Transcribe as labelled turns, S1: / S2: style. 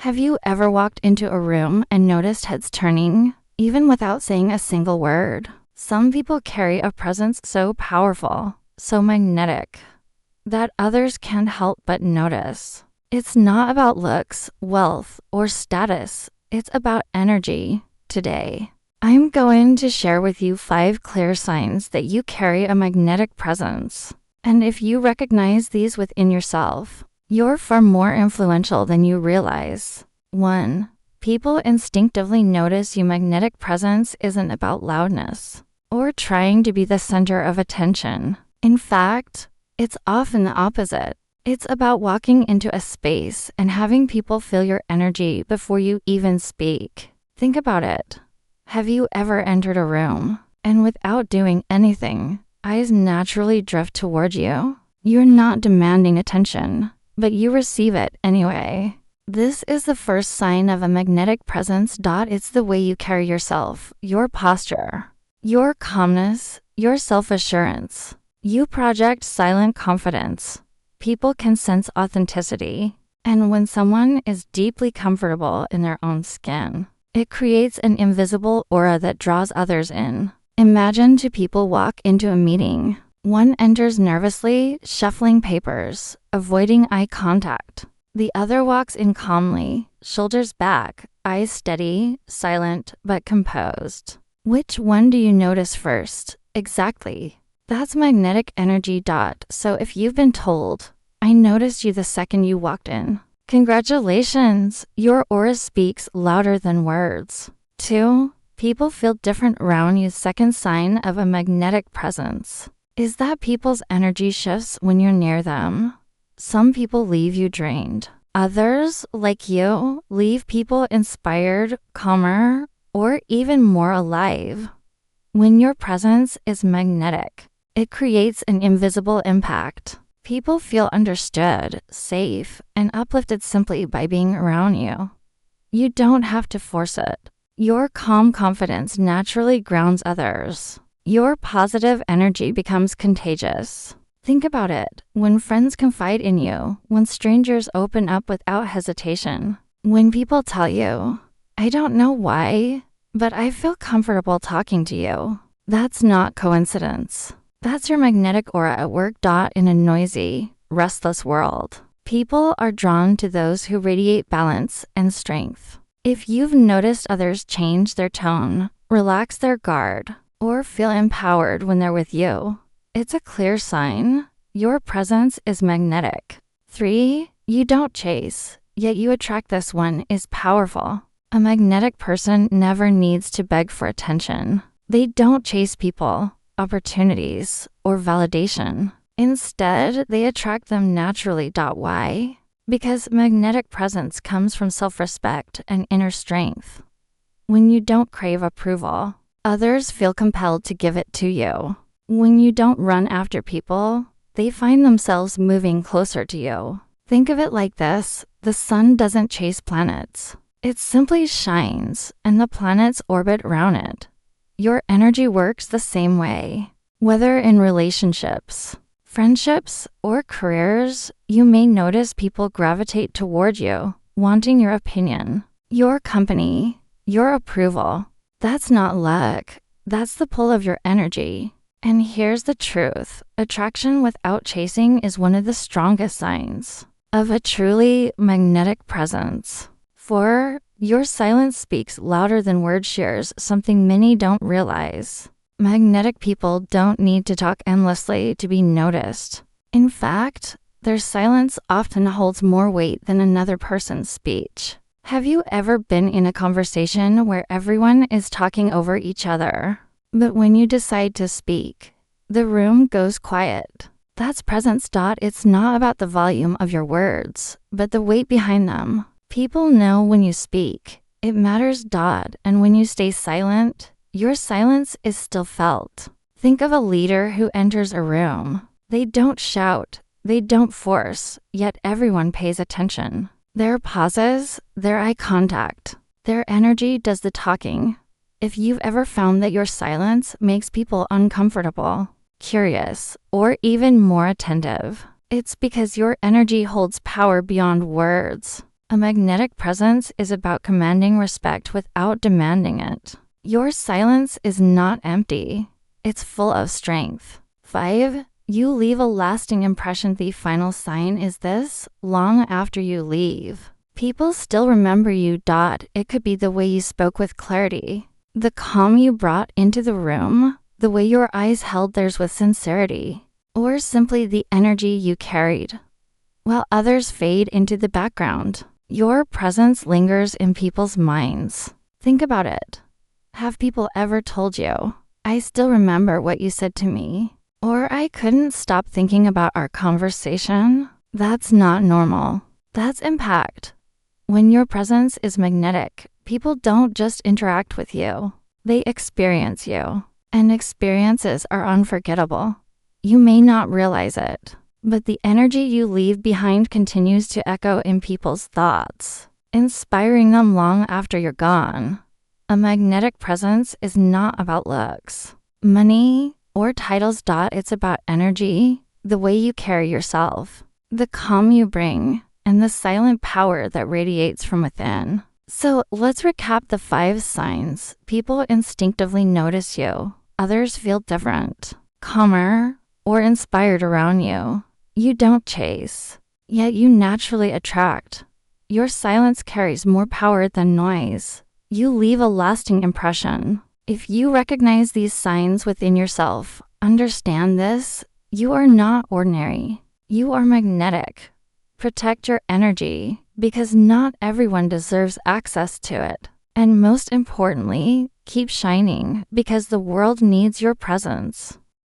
S1: Have you ever walked into a room and noticed heads turning, even without saying a single word? Some people carry a presence so powerful, so magnetic, that others can't help but notice. It's not about looks, wealth, or status. It's about energy. Today, I'm going to share with you 5 clear signs that you carry a magnetic presence. And if you recognize these within yourself, you're far more influential than you realize. 1. People instinctively notice your magnetic presence isn't about loudness or trying to be the center of attention. In fact, it's often the opposite. It's about walking into a space and having people feel your energy before you even speak. Think about it. Have you ever entered a room and without doing anything, eyes naturally drift toward you? You're not demanding attention, but you receive it anyway. This is the first sign of a magnetic presence. It's the way you carry yourself, your posture, your calmness, your self-assurance. You project silent confidence. People can sense authenticity, and when someone is deeply comfortable in their own skin, it creates an invisible aura that draws others in. Imagine 2 people walk into a meeting. One enters nervously, shuffling papers, avoiding eye contact. The other walks in calmly, shoulders back, eyes steady, silent, but composed. Which one do you notice first? Exactly. That's magnetic energy. So if you've been told, "I noticed you the second you walked in," congratulations, your aura speaks louder than words. 2. People feel different around you. Second sign of a magnetic presence is that people's energy shifts when you're near them. Some people leave you drained. Others, like you, leave people inspired, calmer, or even more alive. When your presence is magnetic, it creates an invisible impact. People feel understood, safe, and uplifted simply by being around you. You don't have to force it. Your calm confidence naturally grounds others. Your positive energy becomes contagious. Think about it. When friends confide in you, when strangers open up without hesitation, when people tell you, "I don't know why, but I feel comfortable talking to you," that's not coincidence. That's your magnetic aura at work. In a noisy, restless world, people are drawn to those who radiate balance and strength. If you've noticed others change their tone, relax their guard, or feel empowered when they're with you, it's a clear sign your presence is magnetic. 3. You don't chase, yet you attract. This one is powerful. A magnetic person never needs to beg for attention. They don't chase people, opportunities, or validation. Instead, they attract them naturally. Why? Because magnetic presence comes from self-respect and inner strength. When you don't crave approval, others feel compelled to give it to you. When you don't run after people, they find themselves moving closer to you. Think of it like this: the sun doesn't chase planets. It simply shines, and the planets orbit around it. Your energy works the same way. Whether in relationships, friendships, or careers, you may notice people gravitate toward you, wanting your opinion, your company, your approval. That's not luck. That's the pull of your energy. And here's the truth. Attraction without chasing is one of the strongest signs of a truly magnetic presence. 4. Your silence speaks louder than words. Shares something many don't realize. Magnetic people don't need to talk endlessly to be noticed. In fact, their silence often holds more weight than another person's speech. Have you ever been in a conversation where everyone is talking over each other, but when you decide to speak, the room goes quiet? That's presence. It's not about the volume of your words, but the weight behind them. People know when you speak, it matters. And when you stay silent, your silence is still felt. Think of a leader who enters a room. They don't shout, they don't force, yet everyone pays attention. Their pauses, their eye contact, their energy does the talking. If you've ever found that your silence makes people uncomfortable, curious, or even more attentive, it's because your energy holds power beyond words. A magnetic presence is about commanding respect without demanding it. Your silence is not empty. It's full of strength. 5. You leave a lasting impression. The final sign is this: long after you leave, people still remember you. It could be the way you spoke with clarity, the calm you brought into the room, the way your eyes held theirs with sincerity, or simply the energy you carried. While others fade into the background, your presence lingers in people's minds. Think about it. Have people ever told you, "I still remember what you said to me," or "I couldn't stop thinking about our conversation"? That's not normal. That's impact. When your presence is magnetic, people don't just interact with you. They experience you. And experiences are unforgettable. You may not realize it, but the energy you leave behind continues to echo in people's thoughts, inspiring them long after you're gone. A magnetic presence is not about looks, money, or titles. It's about energy, the way you carry yourself, the calm you bring, and the silent power that radiates from within. So let's recap the 5 signs. People instinctively notice you. Others feel different, calmer, or inspired around you. You don't chase, yet you naturally attract. Your silence carries more power than noise. You leave a lasting impression. If you recognize these signs within yourself, understand this: you are not ordinary. You are magnetic. Protect your energy, because not everyone deserves access to it. And most importantly, keep shining, because the world needs your presence.